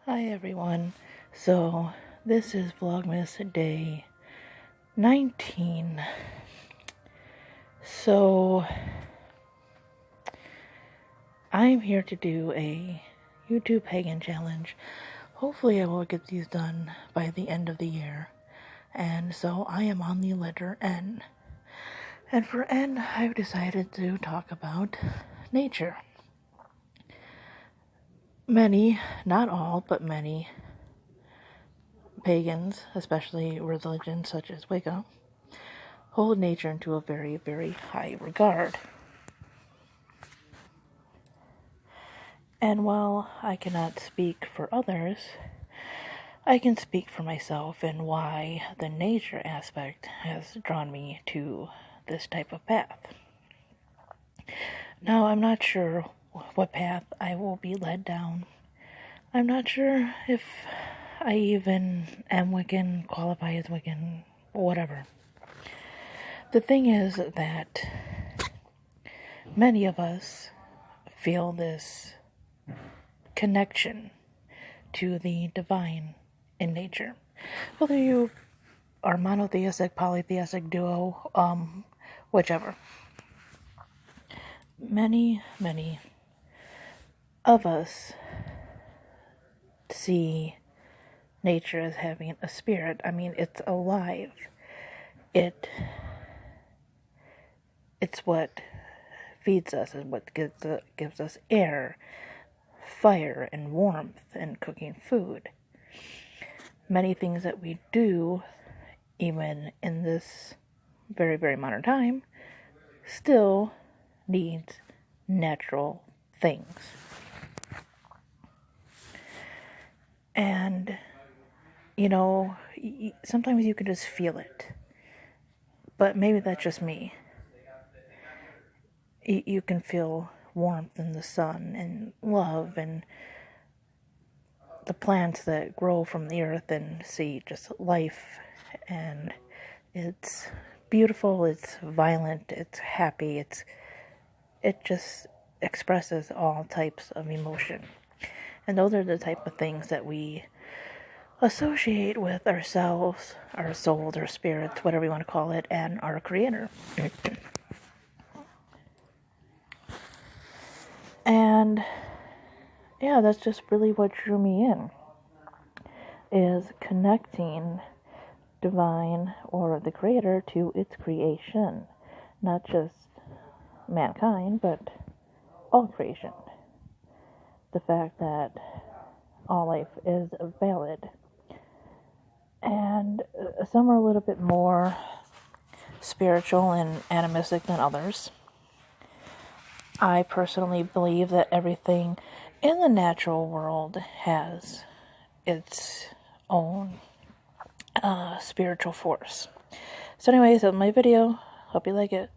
Hi everyone. So this is Vlogmas day 19. So I'm here to do a YouTube pagan challenge. Hopefully I will get these done by the end of the year. And so I am on the letter N. And for N, I've decided to talk about nature. Many, not all, but many pagans, especially religions such as Wicca, hold nature into a very, very high regard. And while I cannot speak for others, I can speak for myself and why the nature aspect has drawn me to this type of path. Now, I'm not sure what path I will be led down. I'm not sure if I even am Wiccan, qualify as Wiccan, whatever. The thing is that many of us feel this connection to the divine in nature. Whether you are monotheistic, polytheistic, duo, whichever. Many of us see nature as having a spirit. I mean, it's alive. It's what feeds us, and what gives us air, fire, and warmth, and cooking food. Many things that we do, even in this very, very modern time, still needs natural things. And, sometimes you can just feel it. But maybe that's just me. You can feel warmth in the sun and love and the plants that grow from the earth, and see just life. And it's beautiful, it's violent, it's happy, it just expresses all types of emotion. And those are the type of things that we associate with ourselves, our souls, our spirits, whatever you want to call it, and our Creator. And yeah, that's just really what drew me in, is connecting divine or the Creator to its creation. Not just mankind, but all creation. The fact that all life is valid. And some are a little bit more spiritual and animistic than others. I personally believe that everything in the natural world has its own spiritual force. So anyways, that's my video. Hope you like it.